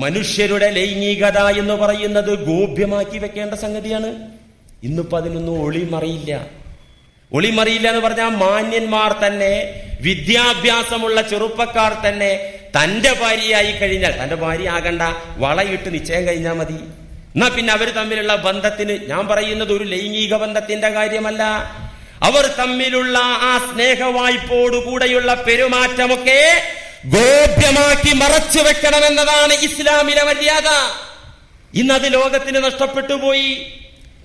മനുഷ്യരുടെ ലൈംഗികത എന്ന് പറയുന്നത് ഗോപ്യമാക്കി വെക്കേണ്ട സംഗതിയാണ്. ഇന്നിപ്പോ അതിനൊന്നും ഒളിമറിയില്ല എന്ന് പറഞ്ഞാൽ മാന്യന്മാർ തന്നെ, വിദ്യാഭ്യാസമുള്ള ചെറുപ്പക്കാർ തന്നെ തന്റെ ഭാര്യയായി കഴിഞ്ഞാൽ, തന്റെ ഭാര്യ ആകണ്ട, വളയിട്ട് നിശ്ചയം കഴിഞ്ഞാൽ മതി. എന്നാ പിന്നെ അവർ തമ്മിലുള്ള ബന്ധത്തിന്, ഞാൻ പറയുന്നത് ഒരു ലൈംഗിക ബന്ധത്തിന്റെ കാര്യമല്ല, അവർ തമ്മിലുള്ള ആ സ്നേഹവായ്പോടുകൂടെയുള്ള പെരുമാറ്റമൊക്കെ ഗോപ്യമാക്കി മറച്ചു വെക്കണമെന്നതാണ് ഇസ്ലാമിലെ മര്യാദ. ഇന്നത് ലോകത്തിന് നഷ്ടപ്പെട്ടു പോയി.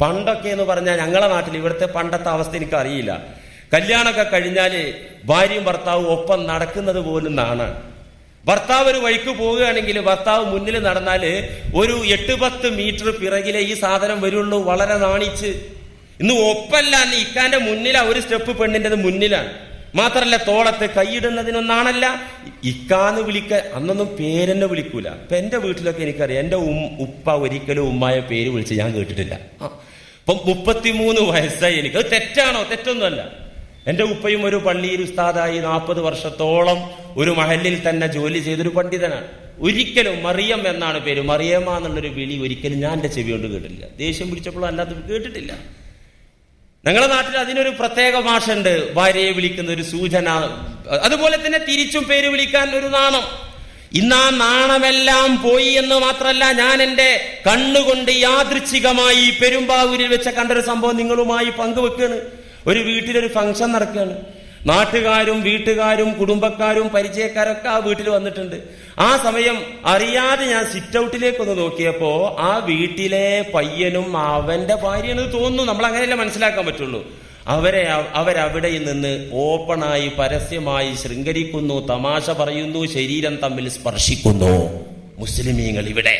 പണ്ടൊക്കെ എന്ന് പറഞ്ഞാൽ ഞങ്ങളെ നാട്ടിൽ, ഇവിടുത്തെ പണ്ടത്തെ അവസ്ഥ എനിക്ക് അറിയില്ല, കല്യാണമൊക്കെ കഴിഞ്ഞാല് ഭാര്യയും ഭർത്താവും ഒപ്പം നടക്കുന്നത് പോലും നാണാണ്. ഭർത്താവ് ഒരു വഴിക്ക് പോവുകയാണെങ്കിൽ ഭർത്താവ് മുന്നിൽ നടന്നാല് ഒരു 8-10 മീറ്റർ പിറകിലെ ഈ സാധനം വരുള്ളൂ, വളരെ നാണിച്ച്. ഇന്ന് ഒപ്പല്ല, ഇക്കാന്റെ മുന്നിലാ, ഒരു സ്റ്റെപ്പ് പെണ്ണിന്റെ മുന്നിലാണ്. മാത്രല്ല തോളത്ത് കൈയിടുന്നതിനൊന്നാണല്ല, ഇക്കാന്ന് വിളിക്ക. അന്നൊന്നും പേരെന്നെ വിളിക്കൂല. ഇപ്പൊ എന്റെ വീട്ടിലൊക്കെ എനിക്കറിയാം, എന്റെ ഉപ്പ ഒരിക്കലും ഉമ്മായ പേര് വിളിച്ച് ഞാൻ കേട്ടിട്ടില്ല. ഇപ്പം 33 വയസ്സായി എനിക്ക്. അത് തെറ്റാണോ? തെറ്റൊന്നുമല്ല. എന്റെ ഉപ്പയും ഒരു പള്ളിയിൽ ഉസ്താദായി 40 വർഷത്തോളം ഒരു മഹല്ലിൽ തന്നെ ജോലി ചെയ്തൊരു പണ്ഡിതനാണ്. ഒരിക്കലും മറിയം എന്നാണ് പേര്, മറിയമ്മ എന്നുള്ളൊരു വിളി ഒരിക്കലും ഞാൻ എന്റെ ചെവി കൊണ്ട് കേട്ടിട്ടില്ല. ദേഷ്യം പിടിച്ചപ്പോഴും അല്ലാതെ കേട്ടിട്ടില്ല. ഞങ്ങളുടെ നാട്ടിൽ അതിനൊരു പ്രത്യേക ഭാഷയുണ്ട്, ഭാര്യയെ വിളിക്കുന്ന ഒരു സൂചന. അതുപോലെ തന്നെ തിരിച്ചും പേര് വിളിക്കാൻ ഒരു നാണം. ഇന്നാ നാണമെല്ലാം പോയി എന്ന് മാത്രമല്ല, ഞാൻ എന്റെ കണ്ണുകൊണ്ട് യാദൃച്ഛികമായി പെരുമ്പാവൂരിൽ വെച്ച കണ്ടൊരു സംഭവം നിങ്ങളുമായി പങ്കുവെക്കുകയാണ്. ഒരു വീട്ടിലൊരു ഫംഗ്ഷൻ നടക്കുകയാണ്. നാട്ടുകാരും വീട്ടുകാരും കുടുംബക്കാരും പരിചയക്കാരൊക്കെ ആ വീട്ടിൽ വന്നിട്ടുണ്ട്. ആ സമയം അറിയാതെ ഞാൻ സിറ്റ് ഔട്ടിലേക്കൊന്ന് നോക്കിയപ്പോ ആ വീട്ടിലെ പയ്യനും അവന്റെ ഭാര്യയാണ് തോന്നുന്നു. നമ്മൾ അങ്ങനെയല്ല മനസ്സിലാക്കാൻ പറ്റുള്ളൂ. അവരവിടെ നിന്ന് ഓപ്പണായി പരസ്യമായി ശൃംഗരിക്കുന്നു, തമാശ പറയുന്നു, ശരീരം തമ്മിൽ സ്പർശിക്കുന്നു. മുസ്ലിമീങ്ങൾ ഇവിടെ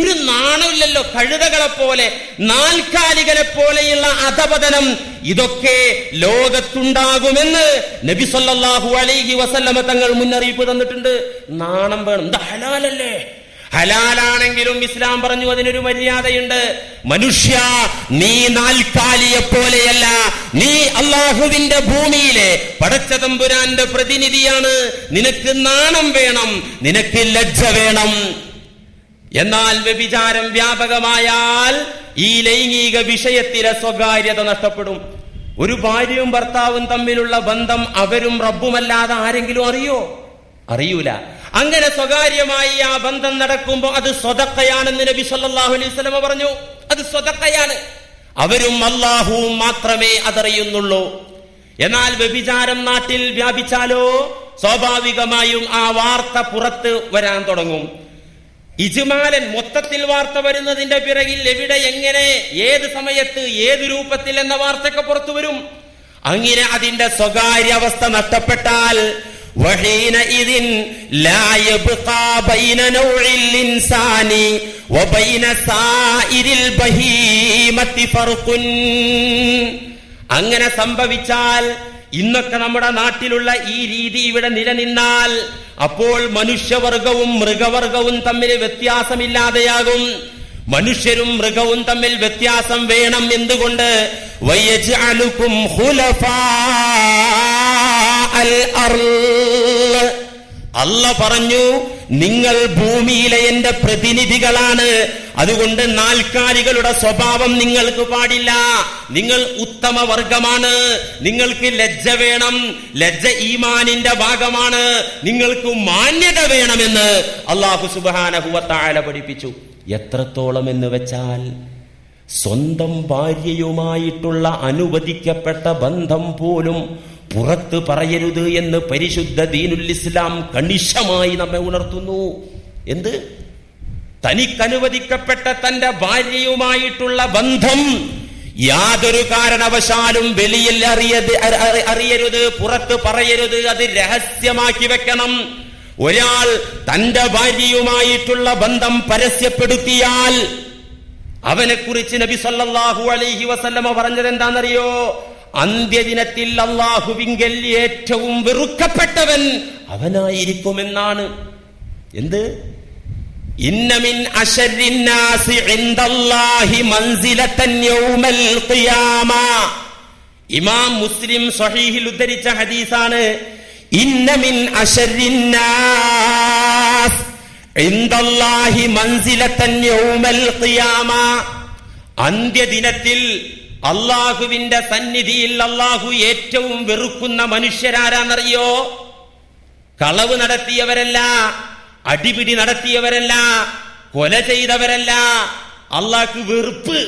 ഒരു നാണമില്ലല്ലോ. കഴുതകളെ പോലെ, നാൽക്കാലികളെ പോലെയുള്ള അധപതനം ഇതൊക്കെ ലോകത്തുണ്ടാകുമെന്ന് നബി സല്ലല്ലാഹു അലൈഹി വസല്ലമ തങ്ങൾ മുന്നറിയിപ്പ് തന്നിട്ടുണ്ട്. നാണം വേണം. ഇത് ഹലാലല്ലേ? ഹലാലാണെങ്കിലും ഇസ്ലാം പറഞ്ഞു അതിനൊരു മര്യാദയുണ്ട്. മനുഷ്യ, നീ നാൽക്കാലിയെ പോലെയല്ല, നീ അള്ളാഹുവിന്റെ ഭൂമിയിലെ പടച്ച തമ്പുരാന്റെ പ്രതിനിധിയാണ്. നിനക്ക് നാണം വേണം, നിനക്ക് ലജ്ജ വേണം. എന്നാൽ വ്യഭിചാരം വ്യാപകമായാൽ ഈ ലൈംഗിക വിഷയത്തിലെ സ്വകാര്യത നഷ്ടപ്പെടും. ഒരു ഭാര്യയും ഭർത്താവും തമ്മിലുള്ള ബന്ധം അവരും റബ്ബുമല്ലാതെ ആരെങ്കിലും അറിയൂല. അങ്ങനെ സ്വകാര്യമായി ആ ബന്ധം നടക്കുമ്പോൾ അത് സ്വതക്കയാണെന്ന് നബി സല്ലല്ലാഹു അലൈഹി വസല്ലം പറഞ്ഞു. അത് സ്വതക്കയാണ്. അവരും അല്ലാഹുവും മാത്രമേ അതറിയുന്നുള്ളൂ. എന്നാൽ വ്യഭിചാരം നാട്ടിൽ വ്യാപിച്ചാലോ സ്വാഭാവികമായും ആ വാർത്ത പുറത്ത് വരാൻ തുടങ്ങും. ഇജ്മാലൻ മൊത്തത്തിൽ വാർത്ത വരുന്നതിന്റെ പിറകിൽ എവിടെ, എങ്ങനെ, ഏത് സമയത്ത്, ഏത് രൂപത്തിൽ എന്ന വാർത്തയൊക്കെ പുറത്തു വരും. അങ്ങനെ അതിന്റെ സ്വകാര്യ അവസ്ഥ നഷ്ടപ്പെട്ടാൽ വഹീനഇദിൻ ലാ യബ്ഖാ ബൈന നൗഇൽ ഇൻസാനി വബൈന സായിരിൽ ബഹീമത്തി ഫർഖുൻ. അങ്ങനെ സംഭവിച്ചാൽ, ഇന്നൊക്കെ നമ്മുടെ നാട്ടിലുള്ള ഈ രീതി ഇവിടെ നിലനിന്നാൽ, അപ്പോൾ മനുഷ്യവർഗവും മൃഗവർഗവും തമ്മിൽ വ്യത്യാസമില്ലാതെയാകും. മനുഷ്യരും മൃഗവും തമ്മിൽ വ്യത്യാസം വേണം. എന്തുകൊണ്ട്? വയജ്അലുകും ഖുലഫാഅൽ അർള്. അല്ലാഹ് പറഞ്ഞു, നിങ്ങൾ ഭൂമിയിലെ എന്റെ പ്രതിനിധികളാണ്. അതുകൊണ്ട് നാൽക്കാലികളുടെ സ്വഭാവം നിങ്ങൾക്ക് പാടില്ല. നിങ്ങൾ ഉത്തമ വർഗമാണ്. നിങ്ങൾക്ക് ലജ്ജ വേണം. ലജ്ജ ഈമാനിന്റെ ഭാഗമാണ്. നിങ്ങൾക്ക് മാന്യത വേണമെന്ന് അല്ലാഹു സുബ്ഹാനഹു വ തആല പഠിപ്പിച്ചു. എത്രത്തോളം എന്ന് വെച്ചാൽ, സ്വന്തം ഭാര്യയുമായിട്ടുള്ള അനുവദിക്കപ്പെട്ട ബന്ധം പോലും പുറത്ത് പറയരുത് എന്ന് പരിശുദ്ധ ദീനുൽ ഇസ്ലാം കണിശമായി നമ്മെ ഉണർത്തുന്നു. എന്ത്? തനിക്കനുവദിക്കപ്പെട്ട തന്റെ ഭാര്യയുമായിട്ടുള്ള ബന്ധം യാതൊരു കാരണവശാലും വെളിയിൽ അറിയരുത്, പുറത്ത് പറയരുത്. അത് രഹസ്യമാക്കി വെക്കണം. ഒരാൾ തന്റെ ഭാര്യയുമായിട്ടുള്ള ബന്ധം പരസ്യപ്പെടുത്തിയാൽ അവനെക്കുറിച്ച് നബി സല്ലല്ലാഹു അലൈഹി വസല്ലമ പറഞ്ഞത് എന്താണെന്നറിയോ? അന്ത്യദിനത്തിൽ അല്ലാഹുവിങ്കൽ ഏറ്റവും വെറുക്കപ്പെട്ടവൻ അവനായിരിക്കുമെന്നാണ്. എന്ത്? ഇന്ന മിൻ അശരിന്നാസി ഇൻദല്ലാഹി മൻസിലതൻ യൗമൽ ഖിയാമ. ഇമാം മുസ്ലിം സ്വഹീഹിൽ ഉദ്ധരിച്ച ഹദീസാണ്. ഇന്ന മിൻ അശരിന്നാസ് ഇൻദല്ലാഹി മൻസിലതൻ യൗമൽ ഖിയാമ, അന്ത്യദിനത്തിൽ അള്ളാഹുവിന്റെ സന്നിധിയിൽ അള്ളാഹു ഏറ്റവും വെറുക്കുന്ന മനുഷ്യരാരാന്നറിയോ? കളവ് നടത്തിയവരല്ല, അടിപിടി നടത്തിയവരല്ല, കൊല ചെയ്തവരല്ല. അള്ളാഹ്ക്ക് വെറുപ്പ്.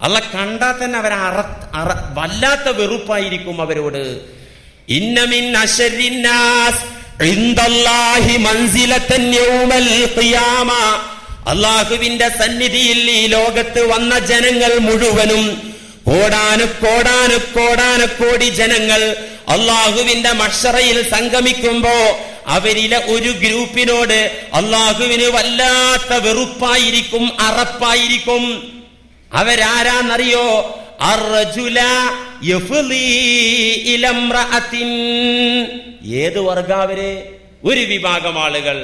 അള്ളാഹ് കണ്ടാൽ തന്നെ വല്ലാത്ത വെറുപ്പായിരിക്കും അവരോട്. ഇന്ന മിൻ അശരിന്നാസ് ഇൻദല്ലാഹി മൻസിലതൻ യൗമൽ ഖിയാമ, അള്ളാഹുവിന്റെ സന്നിധിയിൽ ഈ ലോകത്ത് വന്ന ജനങ്ങൾ മുഴുവനും കോടാനുകോടി ജനങ്ങൾ അള്ളാഹുവിന്റെ മഹ്ശറയിൽ സംഗമിക്കുമ്പോ അവരിലെ ഒരു ഗ്രൂപ്പിനോട് അള്ളാഹുവിന് വല്ലാത്ത വെറുപ്പായിരിക്കും, അറപ്പായിരിക്കും. അവരാരാന്നറിയോ? അർറജുല യഫ്ളി ഇലംറഅത്തിൻ. ഏത് വർഗാവര്? ഒരു വിഭാഗം ആളുകൾ.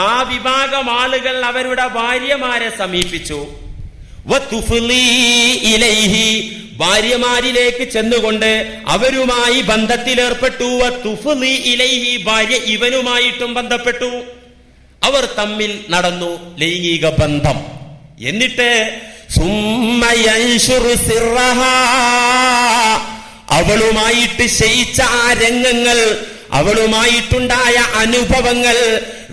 ആ വിഭാഗം ആളുകൾ അവരുടെ ഭാര്യമാരെ സമീപിച്ചു. വതുഫ്ളി ഇലൈഹി, ഭാര്യമാരിലേക്ക് ചെന്നുകൊണ്ട് അവരുമായി ബന്ധത്തിലേർപ്പെട്ടു. വതുഫ്ളി ഇലൈഹി, ഭാര്യ ഇവനുമായിട്ടും ബന്ധപ്പെട്ടു. അവർ തമ്മിൽ നടന്നു ലൈംഗിക ബന്ധം. എന്നിട്ട് അവളുമായിട്ട് ശയിച്ച ആ രംഗങ്ങൾ, അവളുമായിട്ടുണ്ടായ അനുഭവങ്ങൾ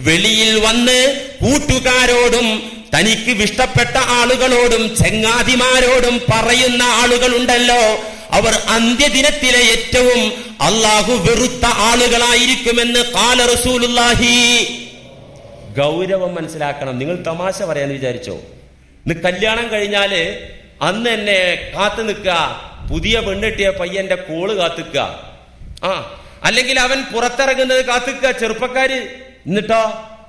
വെളിയിൽ വന്ന് കൂട്ടുകാരോടും തനിക്ക് ഇഷ്ടപ്പെട്ട ആളുകളോടും ചെങ്ങാതിമാരോടും പറയുന്ന ആളുകളുണ്ടല്ലോ, അവർ അന്ത്യദിനത്തിലെ ഏറ്റവും അള്ളാഹു വെറുത്ത ആളുകളായിരിക്കുമെന്ന് ഖാല റസൂലുള്ളാഹി. ഗൗരവം മനസ്സിലാക്കണം. നിങ്ങൾ തമാശ പറയാന്ന് വിചാരിച്ചോ? ഇന്ന് കല്യാണം കഴിഞ്ഞാല് അന്ന് എന്നെ കാത്തു നിൽക്കുക, പുതിയ പെണ്ണെട്ടിയ പയ്യന്റെ കോള് കാത്തുക്ക, അല്ലെങ്കിൽ അവൻ പുറത്തിറങ്ങുന്നത് കാത്തുക്ക ചെറുപ്പക്കാര്.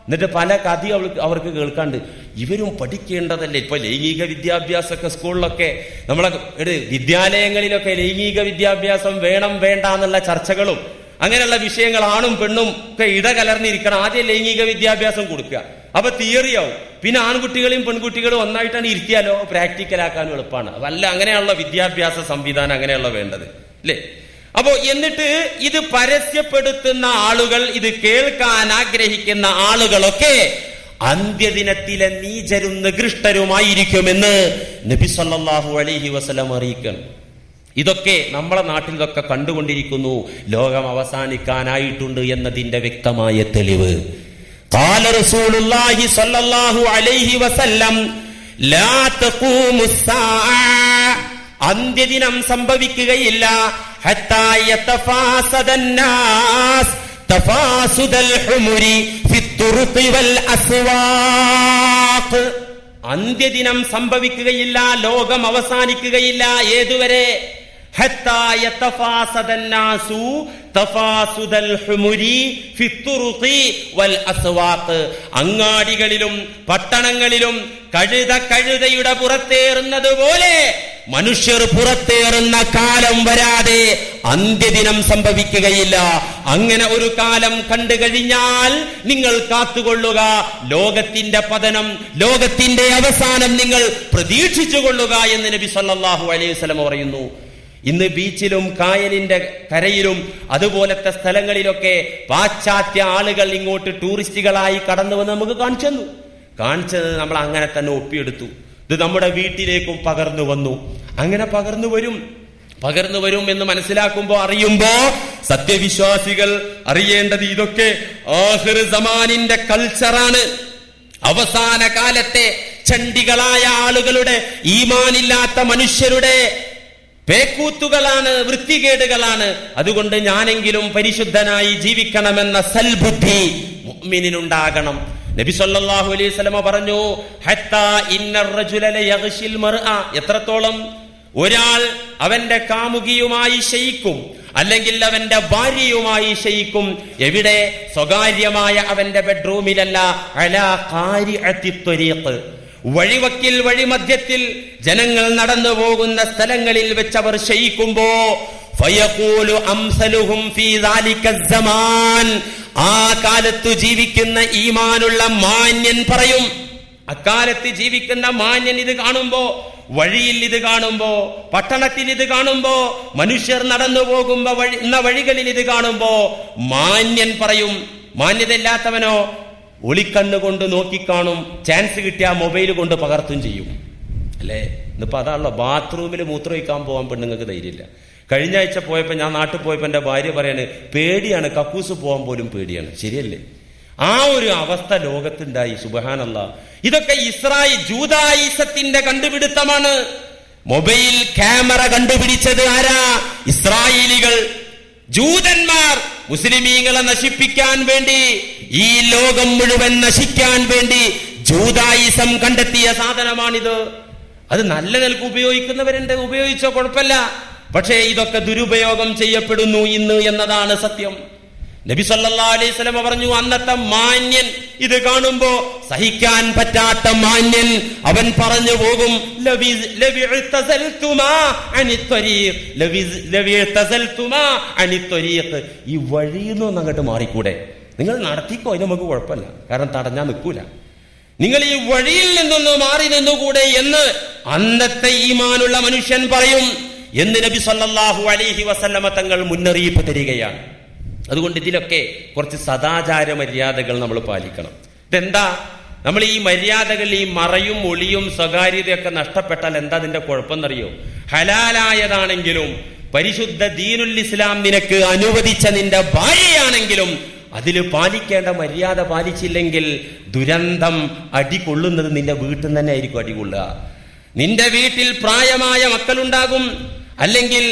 എന്നിട്ട് പല കഥ അവർക്ക് കേൾക്കാണ്ട്. ഇവരും പഠിക്കേണ്ടതല്ലേ? ഇപ്പൊ ലൈംഗിക വിദ്യാഭ്യാസമൊക്കെ സ്കൂളിലൊക്കെ, നമ്മളെ വിദ്യാലയങ്ങളിലൊക്കെ ലൈംഗിക വിദ്യാഭ്യാസം വേണം വേണ്ട എന്നുള്ള ചർച്ചകളും അങ്ങനെയുള്ള വിഷയങ്ങൾ ആണും പെണ്ണും ഒക്കെ ഇടകലർന്നിരിക്കണം. ആദ്യം ലൈംഗിക വിദ്യാഭ്യാസം കൊടുക്കുക, അപ്പൊ തിയറിയാവും. പിന്നെ ആൺകുട്ടികളെയും പെൺകുട്ടികളും ഒന്നായിട്ടാണ് ഇരുത്തിയാലോ പ്രാക്ടിക്കലാക്കാനും എളുപ്പമാണ്. വല്ല അങ്ങനെയുള്ള വിദ്യാഭ്യാസ സംവിധാനം അങ്ങനെയുള്ള വേണ്ടത് അല്ലേ? അപ്പോ എന്നിട്ട് ഇത് പരസ്യപ്പെടുത്തുന്ന ആളുകൾ, ഇത് കേൾക്കാൻ ആഗ്രഹിക്കുന്ന ആളുകളൊക്കെ അന്ത്യദിനത്തിലെ നീചരും നികൃഷ്ടരുമായിരിക്കുമെന്ന് നബി സല്ലല്ലാഹു അലൈഹി വസല്ലം അറിയിക്കണം. ഇതൊക്കെ നമ്മളെ നാട്ടിൽ ഇതൊക്കെ കണ്ടുകൊണ്ടിരിക്കുന്നു. ലോകം അവസാനിക്കാനായിട്ടുണ്ട് എന്നതിന്റെ വ്യക്തമായ തെളിവ്. ഖാല റസൂലുള്ളാഹി സ്വല്ലല്ലാഹു അലൈഹി വസല്ലം ലാ തഖൂമുസ് സാഅ, അന്ത്യദിനം സംഭവിക്കുകയില്ല. ഹത്താ യതഫാസദൻ നാസ് തഫാസുദൽ ഹുമുരി ഫിത്തുറുഖി വൽ അസ്വാഖ്. അന്ത്യദിനം സംഭവിക്കുകയില്ല, ലോകം അവസാനിക്കുകയില്ല. ഏതുവരെ? ഹത്താ യതഫാസദൻ നാസു തഫാസുദൽ ഹുമുരി ഫിത്തുറുഖി വൽ അസ്വാഖ്. അങ്ങാടികളിലും പട്ടണങ്ങളിലും കഴുതയുടെ പുറത്തേറുന്നത് പോലെ മനുഷ്യർ പുറത്തേറുന്ന കാലം വരാതെ അന്ത്യദിനം സംഭവിക്കുകയില്ല. അങ്ങനെ ഒരു കാലം കണ്ടു കഴിഞ്ഞാൽ നിങ്ങൾ കാത്തുകൊള്ളുക, ലോകത്തിന്റെ പതനം, ലോകത്തിന്റെ അവസാനം നിങ്ങൾ പ്രതീക്ഷിച്ചു കൊള്ളുക എന്ന് നബി സല്ലല്ലാഹു അലൈഹി വസല്ലം പറയുന്നു. ഇന്ന് ബീച്ചിലും കായലിന്റെ കരയിലും അതുപോലത്തെ സ്ഥലങ്ങളിലൊക്കെ പാശ്ചാത്യ ആളുകൾ ഇങ്ങോട്ട് ടൂറിസ്റ്റുകളായി കടന്നു വന്ന് നമുക്ക് കാണിച്ചത് നമ്മൾ അങ്ങനെ തന്നെ ഒപ്പിയെടുത്തു. ഇത് നമ്മുടെ വീട്ടിലേക്കും പകർന്നു വന്നു. അങ്ങനെ പകർന്നു വരും എന്ന് മനസ്സിലാക്കുമ്പോ, അറിയുമ്പോ സത്യവിശ്വാസികൾ അറിയേണ്ടത് ഇതൊക്കെ ആഖിർ സമാനിന്റെ കൾച്ചറാണ്. അവസാന കാലത്തെ ചണ്ടികളായ ആളുകളുടെ, ഈമാനില്ലാത്ത മനുഷ്യരുടെ പേക്കൂത്തുകളാണ്, വൃത്തികേടുകളാണ്. അതുകൊണ്ട് ഞാനെങ്കിലും പരിശുദ്ധനായി ജീവിക്കണമെന്ന സൽബുദ്ധി മുഅ്മിനിനുണ്ടാകണം. നബി സല്ലല്ലാഹു അലൈഹി വസല്ലം പറഞ്ഞു, ഹത്താ ഇന്നർ റജുല ലയഗ്ശിൽ മർഅ, എത്രത്തോളം ഒരാൾ അവന്റെ കാമുകിയുമായി ശയിക്കും, അല്ലെങ്കിൽ അവന്റെ ഭാര്യയുമായി ശയിക്കും. എവിടെ? സ്വകാര്യമായ അവന്റെ ബെഡ്റൂമിലല്ല. അലാ ഖാരിഅത്തി ത്വരീഖ്, വഴിവക്കിൽ, വഴിമധ്യത്തിൽ ജനങ്ങൾ നടന്നു പോകുന്ന സ്ഥലങ്ങളിൽ വെച്ച് അവർ ശയിക്കുമ്പോ ഫയഖൂലു അംസലുഹും ഫീ ദാലിക സമാൻ, ആ കാലത്ത് ജീവിക്കുന്ന ഈമാനുള്ള മാന്യൻ പറയും. അക്കാലത്ത് ജീവിക്കുന്ന മാന്യൻ ഇത് കാണുമ്പോ, വഴിയിൽ ഇത് കാണുമ്പോ, പട്ടണത്തിൽ ഇത് കാണുമ്പോ, മനുഷ്യർ നടന്നു പോകുമ്പോ വഴികളിൽ ഇത് കാണുമ്പോ മാന്യൻ പറയും. മാന്യതയില്ലാത്തവനോ ഒളിക്കണ്ണ് കൊണ്ട് നോക്കിക്കാണും, ചാൻസ് കിട്ടിയ മൊബൈൽ കൊണ്ട് പകർത്തും ചെയ്യും. അല്ലേ? ഇന്നിപ്പോ അതാണല്ലോ, ബാത്റൂമിൽ മൂത്രമൊഴിക്കാൻ പോകാൻ പെണ്ണുങ്ങൾക്ക് ധൈര്യമില്ല. കഴിഞ്ഞ ആഴ്ച പോയപ്പോ, ഞാൻ നാട്ടിൽ പോയപ്പോ എന്റെ ഭാര്യ പറയാണ്, പേടിയാണ്, കക്കൂസ് പോകാൻ പോലും പേടിയാണ്. ശരിയല്ലേ? ആ ഒരു അവസ്ഥ ലോകത്തുണ്ടായി. സുബ്ഹാനല്ലാഹ്. ഇതൊക്കെ ജൂദായിസത്തിന്റെ കണ്ടുപിടുത്തമാണ്. മൊബൈൽ ക്യാമറ കണ്ടുപിടിച്ചത് ആരാ? ഇസ്രായേലികൾ. ജൂതന്മാർ മുസ്ലിമീങ്ങളെ നശിപ്പിക്കാൻ വേണ്ടി, ഈ ലോകം മുഴുവൻ നശിക്കാൻ വേണ്ടി ജൂദായിസം കണ്ടെത്തിയ സാധനമാണിത്. അത് നല്ല നിലക്ക് ഉപയോഗിക്കുന്നവരുണ്ട്, ഉപയോഗിച്ചോ, കുഴപ്പമില്ല. പക്ഷേ ഇതൊക്കെ ദുരുപയോഗം ചെയ്യപ്പെടുന്നു ഇന്ന് എന്നതാണ് സത്യം. നബി സല്ലല്ലാഹു അലൈഹി വസല്ലം പറഞ്ഞു, അന്നത്തെ മാന്യൻ ഇത് കാണുമ്പോ സഹിക്കാൻ പറ്റാത്ത മാന്യൻ അവൻ പറഞ്ഞു പോകും, ഈ വഴിയിൽ നിന്ന് അങ്ങോട്ട് മാറിക്കൂടെ, നിങ്ങൾ നടത്തിക്കോ, അതിന് നമുക്ക് കുഴപ്പമില്ല, കാരണം തടഞ്ഞാൽ നിൽക്കൂല, നിങ്ങൾ ഈ വഴിയിൽ നിന്നൊന്ന് മാറി നിന്നുകൂടെ എന്ന് അന്നത്തെ ഈമാനുള്ള മനുഷ്യൻ പറയും എന്ന് നബി സല്ലല്ലാഹു അലൈഹി വസല്ലമ തങ്ങൾ മുന്നറിയിപ്പ് തരികയാണ്. അതുകൊണ്ട് ഇതിലൊക്കെ കുറച്ച് സദാചാര മര്യാദകൾ നമ്മൾ പാലിക്കണം. ഇതെന്താ, നമ്മൾ ഈ മര്യാദകൾ, ഈ മറയും ഒളിയും സ്വകാര്യതയൊക്കെ നഷ്ടപ്പെട്ടാൽ എന്താ അതിന്റെ കുഴപ്പമെന്നറിയോ? ഹലാലായതാണെങ്കിലും പരിശുദ്ധ ദീനുൽ ഇസ്ലാം നിനക്ക് അനുവദിച്ച നിന്റെ ഭാര്യയാണെങ്കിലും അതിൽ പാലിക്കേണ്ട മര്യാദ പാലിച്ചില്ലെങ്കിൽ ദുരന്തം അടികൊള്ളുന്നത് നിന്റെ വീട്ടിൽ നിന്ന് തന്നെ ആയിരിക്കും അടികൊള്ളുക. നിന്റെ വീട്ടിൽ പ്രായമായ മക്കളുണ്ടാകും, അല്ലെങ്കിൽ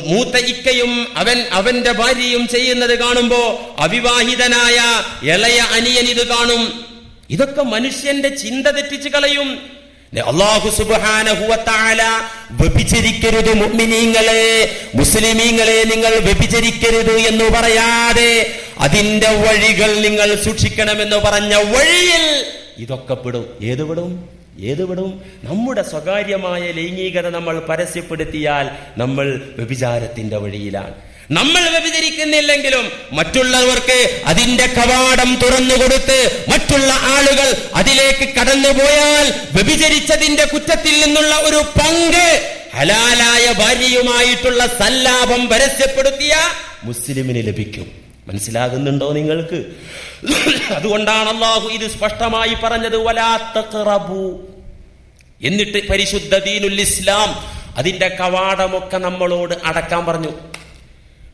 മൂത്ത ഇക്കയും അവന്റെ ഭാര്യയും ചെയ്യുന്നത് കാണുമ്പോ അവിവാഹിതനായ ഇളയ അനിയൻ ഇത് കാണും. ഇതൊക്കെ മനുഷ്യന്റെ ചിന്ത തെറ്റിച്ച് കളയും. അല്ലാഹു സുബ്ഹാനഹു വ തആല വ്യഭിചരിക്കരുത് മുഅ്മിനീങ്ങളെ, മുസ്ലിമീങ്ങളെ നിങ്ങൾ വ്യഭിചരിക്കരുത് എന്ന് പറയാതെ അതിന്റെ വഴികൾ നിങ്ങൾ സൂക്ഷിക്കണമെന്ന് പറഞ്ഞ വഴിയിൽ ഇതൊക്കെ പെടും. ഏത് വിടും? നമ്മുടെ സ്വകാര്യമായ ലൈംഗികത നമ്മൾ പരസ്യപ്പെടുത്തിയാൽ നമ്മൾ വ്യഭിചാരത്തിന്റെ വഴിയിലാണ്. നമ്മൾ വ്യഭിചരിക്കുന്നില്ലെങ്കിലും മറ്റുള്ളവർക്ക് അതിന്റെ കവാടം തുറന്നുകൊടുത്ത് മറ്റുള്ള ആളുകൾ അതിലേക്ക് കടന്നുപോയാൽ വ്യഭിചരിച്ചതിന്റെ കുറ്റത്തിൽ നിന്നുള്ള ഒരു പങ്ക് ഹലാലായ ഭാര്യയുമായിട്ടുള്ള സല്ലാപം പരസ്യപ്പെടുത്തിയ മുസ്ലിമിന് ലഭിക്കും. മനസ്സിലാകുന്നുണ്ടോ നിങ്ങൾക്ക്? അതുകൊണ്ടാണ് അല്ലാഹു ഇത് സ്പഷ്ടമായി പറഞ്ഞത്, വലാ തഖറബു. എന്നിട്ട് പരിശുദ്ധ ദീനുൽ ഇസ്ലാം അതിന്റെ കവാടമൊക്കെ നമ്മളോട് അടക്കാൻ പറഞ്ഞു.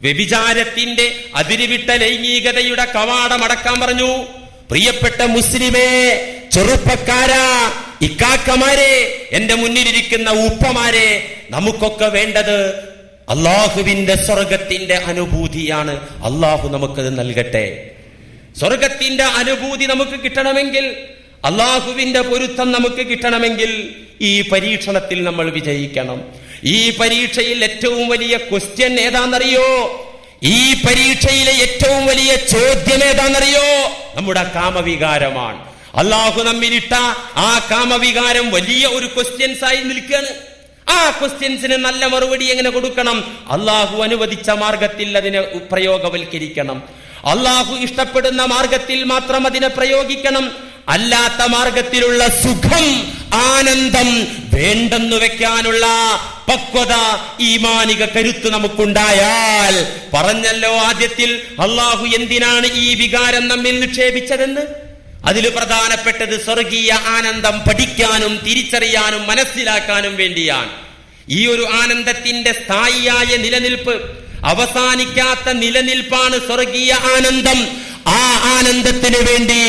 വ്യഭിചാരത്തിന്റെ അതിരുവിട്ട ലൈംഗികതയുടെ കവാടം അടക്കാൻ പറഞ്ഞു. പ്രിയപ്പെട്ട മുസ്ലിമേ, ചെറുപ്പക്കാരാ, ഇക്കാക്കമാരെ, എന്റെ മുന്നിലിരിക്കുന്ന ഉപ്പമാരെ, നമുക്കൊക്കെ വേണ്ടത് അള്ളാഹുവിന്റെ സ്വർഗത്തിന്റെ അനുഭൂതിയാണ്. അള്ളാഹു നമുക്കത് നൽകട്ടെ. സ്വർഗത്തിന്റെ അനുഭൂതി നമുക്ക് കിട്ടണമെങ്കിൽ, അള്ളാഹുവിന്റെ പൊരുത്തം നമുക്ക് കിട്ടണമെങ്കിൽ ഈ പരീക്ഷണത്തിൽ നമ്മൾ വിജയിക്കണം. ഈ പരീക്ഷയിൽ ഏറ്റവും വലിയ ക്വസ്റ്റ്യൻ ഏതാണെന്നറിയോ? ഈ പരീക്ഷയിലെ ഏറ്റവും വലിയ ചോദ്യം ഏതാണെന്നറിയോ? നമ്മുടെ കാമവികാരമാണ്. അള്ളാഹു നമ്മിലിട്ട ആ കാമവികാരം വലിയ ഒരു ക്വസ്റ്റ്യൻസ് ആയി നിൽക്കുകയാണ്. ആ ക്വസ്റ്റ്യൻസിന് നല്ല മറുപടി എങ്ങനെ കൊടുക്കണം? അള്ളാഹു അനുവദിച്ച മാർഗത്തിൽ അതിനെ പ്രയോഗവൽക്കരിക്കണം. അള്ളാഹു ഇഷ്ടപ്പെടുന്ന മാർഗത്തിൽ മാത്രം അതിനെ പ്രയോഗിക്കണം. അല്ലാത്ത മാർഗത്തിലുള്ള സുഖം, ആനന്ദം വേണ്ടെന്നു വെക്കാനുള്ള പക്വത, ഈമാനിക കരുത്ത് നമുക്കുണ്ടായാൽ, പറഞ്ഞല്ലോ ആദ്യത്തിൽ അള്ളാഹു എന്തിനാണ് ഈ വികാരം നമ്മിൽ നിക്ഷേപിച്ചതെന്ന്. അതിൽ പ്രധാനപ്പെട്ടത് സ്വർഗീയ ആനന്ദം പഠിക്കാനും തിരിച്ചറിയാനും മനസ്സിലാക്കാനും വേണ്ടിയാണ്. ഈ ഒരു ആനന്ദത്തിന്റെ സ്ഥായിയായ നിലനിൽപ്പ്, അവസാനിക്കാത്ത നിലനിൽപ്പാണ് സ്വർഗീയ ആനന്ദം. ആ ആനന്ദത്തിന് വേണ്ടി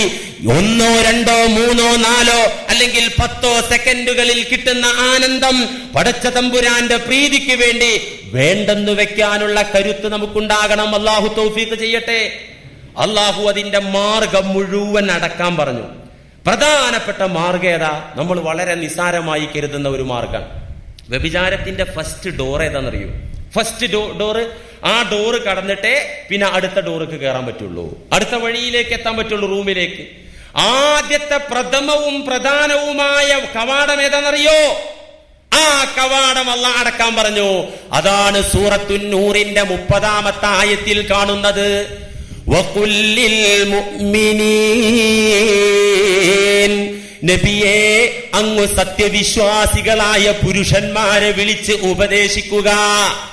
1, 2, 3, 4 അല്ലെങ്കിൽ 10 സെക്കൻഡുകളിൽ കിട്ടുന്ന ആനന്ദം പടച്ച തമ്പുരാന്റെ പ്രീതിക്ക് വേണ്ടി വേണ്ടെന്ന് വെക്കാനുള്ള കരുത്ത് നമുക്കുണ്ടാകണം. അല്ലാഹു തൗഫീഖ് ചെയ്യട്ടെ. അള്ളാഹു അതിന്റെ മാർഗം മുഴുവൻ അടക്കാൻ പറഞ്ഞു. പ്രധാനപ്പെട്ട മാർഗം ഏതാ? നമ്മൾ വളരെ നിസാരമായി കരുതുന്ന ഒരു മാർഗം. വ്യഭിചാരത്തിന്റെ ഫസ്റ്റ് ഡോർ ഏതാണെന്നറിയോ? ഫസ്റ്റ് ഡോറ്, ആ ഡോറ് കടന്നിട്ടേ പിന്നെ അടുത്ത ഡോർക്ക് കയറാൻ പറ്റുള്ളൂ, അടുത്ത വഴിയിലേക്ക് എത്താൻ പറ്റുള്ളൂ, റൂമിലേക്ക്. ആദ്യത്തെ പ്രഥമവും പ്രധാനവുമായ കവാടം ഏതാണെന്നറിയോ? ആ കവാടം അല്ലാഹു അടക്കാൻ പറഞ്ഞു. അതാണ് സൂറത്തുൻ നൂറിന്റെ 30-ാമത്തെ ആയത്തിൽ കാണുന്നത്. വഖുല്ലിൽ മുഅ്മിനീൻ, നബിയേ, അങ്ങ് സത്യവിശ്വാസികളായ പുരുഷന്മാരെ വിളിച്ച് ഉപദേശിക്കുക.